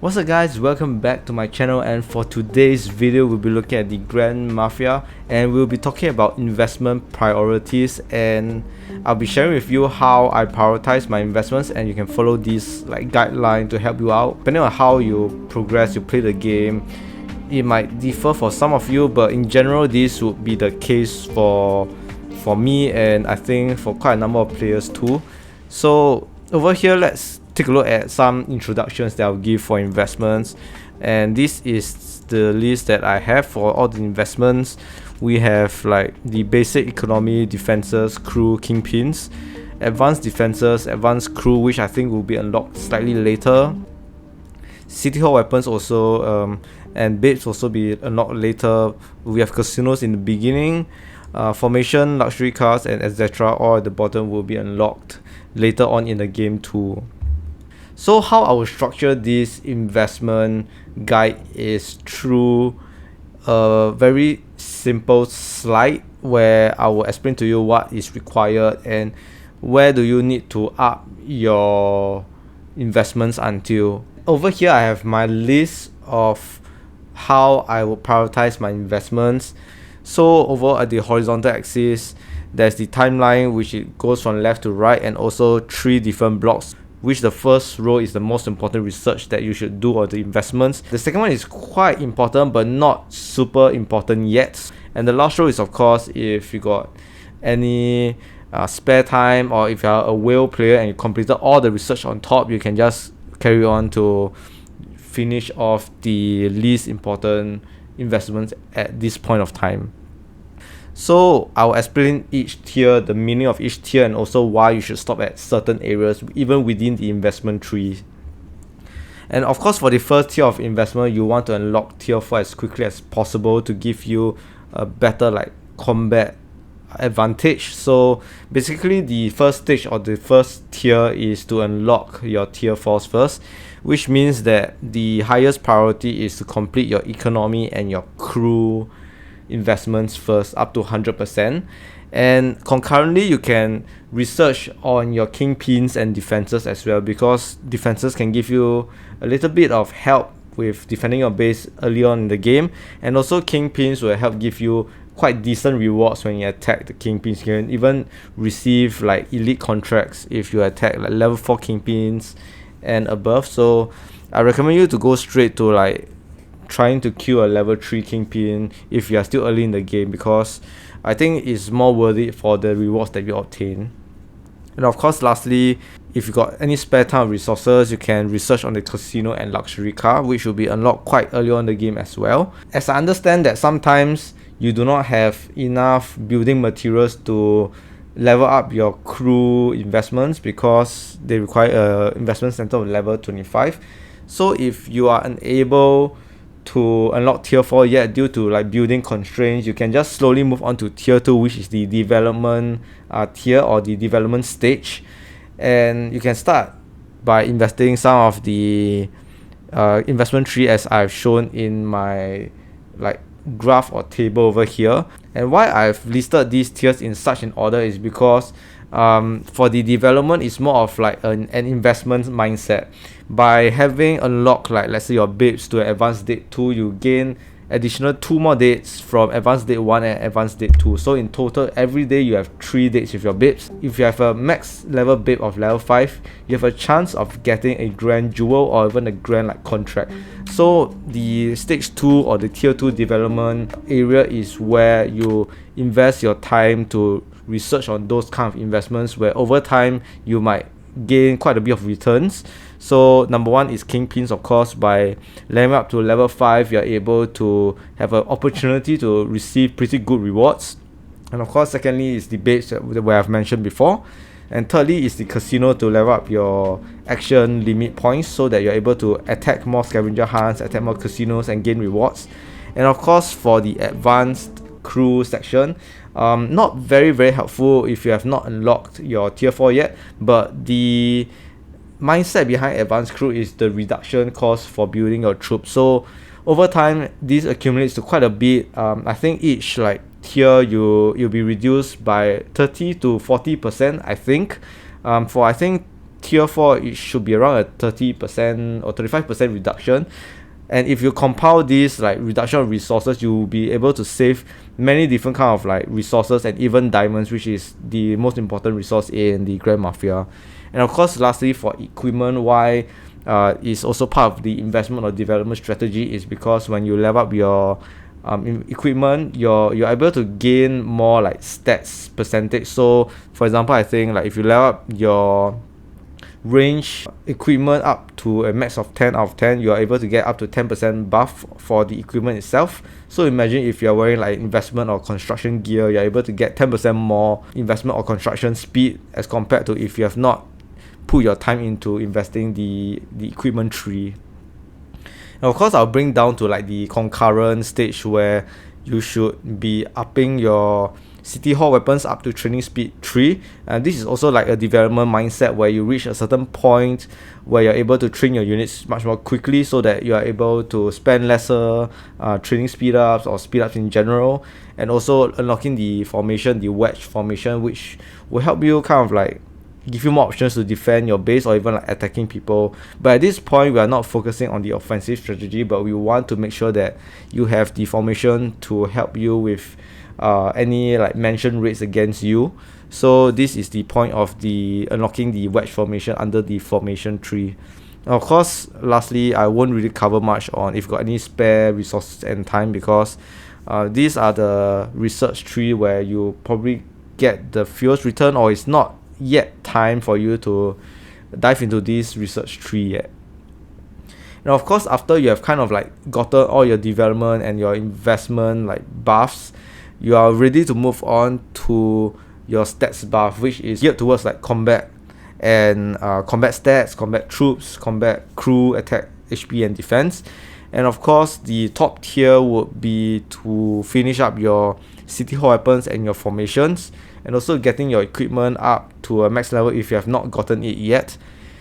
What's up guys, welcome back to my channel, and for today's video we'll be looking at the Grand Mafia and we'll be talking about investment priorities, and I'll be sharing with you how I prioritize my investments, and you can follow this guideline to help you out. Depending on how you progress, you play the game, it might differ for some of you, but in general this would be the case for me, and I think for quite a number of players too. So over here, let's take a look at some introductions that I'll give for investments, and this is the list that I have for all the investments. We have like the basic economy, defenses, crew, kingpins, advanced defenses, advanced crew, which I think will be unlocked slightly later. City hall weapons also, and babes also be unlocked later. We have casinos in the beginning, formation, luxury cars, and etc. all at the bottom will be unlocked later on in the game too. So how I will structure this investment guide is through a very simple slide where I will explain to you what is required and where do you need to up your investments until. Over here I have my list of how I will prioritize my investments. So over at the horizontal axis there's the timeline, which it goes from left to right, and also 3 different blocks, which the first row is the most important research that you should do on the investments. The second one is quite important but not super important yet, and the last row is of course if you got any spare time, or if you are a whale player and you completed all the research on top, you can just carry on to finish off the least important investments at this point of time. So I'll explain each tier, the meaning of each tier, and also why you should stop at certain areas even within the investment tree. And of course for the first tier of investment, you want to unlock tier 4 as quickly as possible to give you a better combat advantage. So basically the first stage or the first tier is to unlock your tier 4s first, which means that the highest priority is to complete your economy and your crew investments first up to 100%, and concurrently you can research on your kingpins and defenses as well, because defenses can give you a little bit of help with defending your base early on in the game, and also kingpins will help give you quite decent rewards when you attack the kingpins. You can even receive elite contracts if you attack level 4 kingpins and above. So I recommend you to go straight to trying to kill a level 3 kingpin if you are still early in the game, because I think it's more worth it for the rewards that you obtain. And of course lastly, if you got any spare time resources, you can research on the casino and luxury car, which will be unlocked quite early on in the game as well. As I understand that sometimes you do not have enough building materials to level up your crew investments because they require a investment center of level 25. So if you are unable to unlock tier 4 yet due to building constraints, you can just slowly move on to tier 2, which is the development tier or the development stage, and you can start by investing some of the investment tree as I've shown in my graph or table over here. And why I've listed these tiers in such an order is because for the development, it's more of an investment mindset. By having unlocked let's say your babes to advanced date 2, you gain additional 2 more dates from advanced date 1 and advanced date 2. So in total every day you have 3 dates with your babes. If you have a max level babe of level 5, you have a chance of getting a grand jewel or even a grand contract. So the stage 2 or the tier 2 development area is where you invest your time to research on those kind of investments, where over time you might gain quite a bit of returns. So number 1 is kingpins. Of course, by leveling up to level 5, you're able to have an opportunity to receive pretty good rewards. And of course secondly is the babes where I've mentioned before, and thirdly is the casino to level up your action limit points so that you're able to attack more scavenger hunts, attack more casinos, and gain rewards. And of course for the advanced crew section, not very helpful if you have not unlocked your tier 4 yet, but the mindset behind advanced crew is the reduction cost for building your troops. So over time this accumulates to quite a bit. I think each tier you'll be reduced by 30 to 40%, I think. For I think tier 4 it should be around a 30% or 35% reduction. And if you compile this like reduction of resources, you'll be able to save many different kind of like resources and even diamonds, which is the most important resource in the Grand Mafia. And of course, lastly, for equipment, why is also part of the investment or development strategy is because when you level up your equipment, you're able to gain more like stats percentage. So for example, I think like if you level up your range equipment up to a max of 10 out of 10, you are able to get up to 10% buff for the equipment itself. So imagine if you're wearing like investment or construction gear, you're able to get 10% more investment or construction speed as compared to if you have not put your time into investing the equipment tree. And of course, I'll bring down to like the concurrent stage where you should be upping your City Hall weapons up to training speed 3, and this is also like a development mindset where you reach a certain point where you're able to train your units much more quickly so that you are able to spend lesser training speed ups or speed ups in general, and also unlocking the formation, the wedge formation, which will help you kind of like give you more options to defend your base or even like attacking people. But at this point, we are not focusing on the offensive strategy, but we want to make sure that you have the formation to help you with any like mention rates against you. So this is the point of the unlocking the wedge formation under the formation tree. Now, of course, lastly, I won't really cover much on if you got any spare resources and time, because these are the research tree where you probably get the fewest return, or it's not yet time for you to dive into this research tree yet. Now, of course, after you have kind of like gotten all your development and your investment like buffs, you are ready to move on to your stats buff, which is geared towards like combat and combat stats, combat troops, combat crew, attack, HP and defense. And of course, the top tier would be to finish up your City Hall weapons and your formations, and also getting your equipment up to a max level if you have not gotten it yet.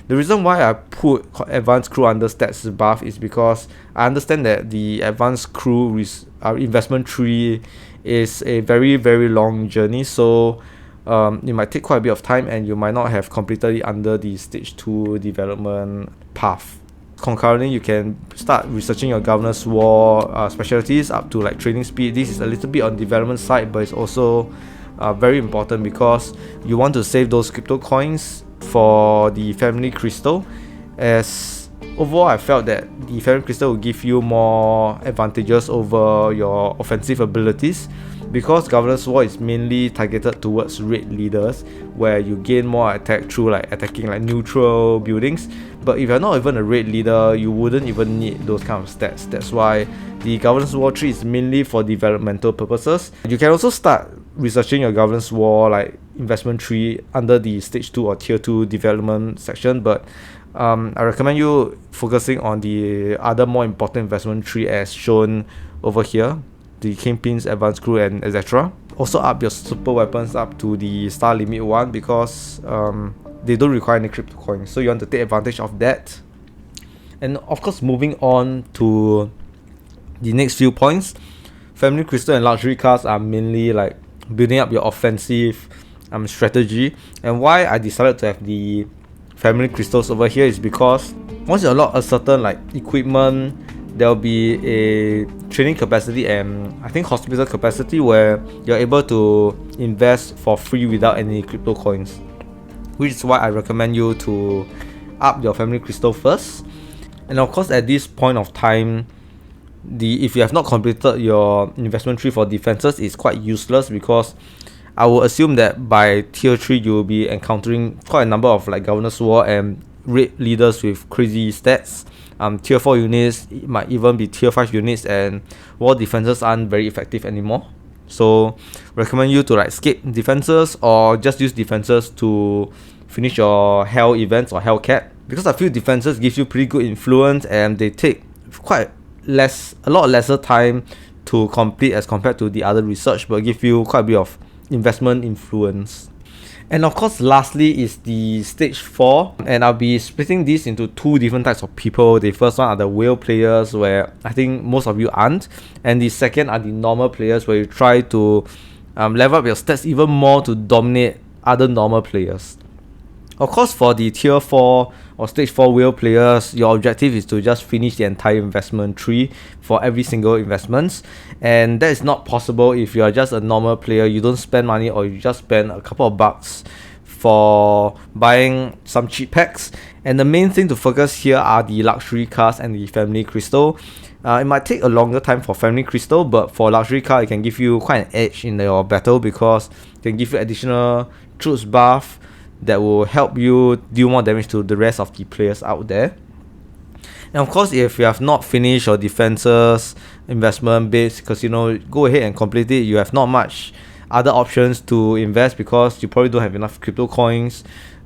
The reason why I put advanced crew under stats buff is because I understand that the advanced crew investment tree is a very long journey, so it might take quite a bit of time and you might not have completed it under the stage 2 development path. Concurrently, you can start researching your Governor's War specialties up to like training speed. This is a little bit on development side, but it's also very important because you want to save those crypto coins for the family crystal, as overall I felt that the family crystal will give you more advantages over your offensive abilities, because Governor's War is mainly targeted towards raid leaders where you gain more attack through like attacking like neutral buildings. But if you're not even a raid leader, you wouldn't even need those kind of stats. That's why the Governor's War tree is mainly for developmental purposes. You can also start researching your Governor's War like investment tree under the stage 2 or tier 2 development section, but I recommend you focusing on the other more important investment tree as shown over here, the Kingpin's advanced crew and etc. Also up your super weapons up to the star limit 1, because they don't require any crypto coins, so you want to take advantage of that. And of course, moving on to the next few points, family crystal and luxury cars are mainly like building up your offensive strategy. And why I decided to have the family crystals over here is because once you unlock a certain like equipment, there'll be a training capacity and I think hospital capacity where you're able to invest for free without any crypto coins, which is why I recommend you to up your family crystal first. And of course, at this point of time, if you have not completed your investment tree for defenses, it's quite useless, because I will assume that by tier 3 you will be encountering quite a number of like Governor's War and raid leaders with crazy stats. Tier 4 units, it might even be tier 5 units, and war defenses aren't very effective anymore. So recommend you to like skip defenses or just use defenses to finish your hell events or hell cap, because I feel defenses gives you pretty good influence and they take a lot lesser time to complete as compared to the other research, but give you quite a bit of investment influence. And of course, lastly is the stage 4, and I'll be splitting this into 2 different types of people. The first one are the whale players, where I think most of you aren't, and the second are the normal players, where you try to level up your stats even more to dominate other normal players. Of course, for the tier 4 or stage 4 whale players, your objective is to just finish the entire investment tree for every single investments, and that is not possible if you are just a normal player. You don't spend money, or you just spend a couple of bucks for buying some cheap packs. And the main thing to focus here are the luxury cars and the family crystal. It might take a longer time for family crystal, but for luxury car, it can give you quite an edge in your battle, because it can give you additional troops buff that will help you deal more damage to the rest of the players out there. And of course, if you have not finished your defenses investment base casino, go ahead and complete it. You have not much other options to invest, because you probably don't have enough crypto coins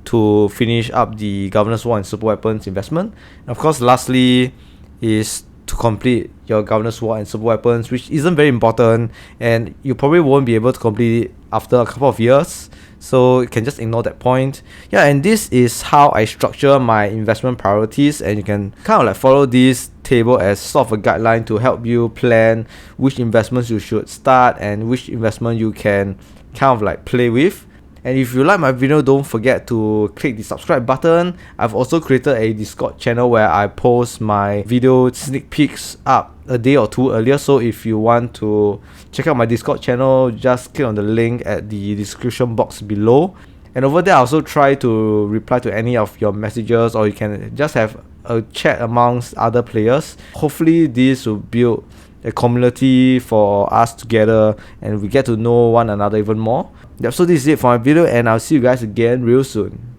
to finish up the Governor's War and super weapons investment. And of course, lastly is to complete your Governor's War and super weapons, which isn't very important, and you probably won't be able to complete it after a couple of years, so you can just ignore that point. Yeah, and this is how I structure my investment priorities, and you can kind of like follow this table as sort of a guideline to help you plan which investments you should start and which investment you can kind of like play with. And if you like my video, don't forget to click the subscribe button. I've also created a Discord channel where I post my video sneak peeks up a day or two earlier, so if you want to check out my Discord channel, just click on the link at the description box below. And over there, I also try to reply to any of your messages, or you can just have a chat amongst other players. Hopefully this will build a community for us together, and we get to know one another even more. Yep, so this is it for my video, and I'll see you guys again real soon.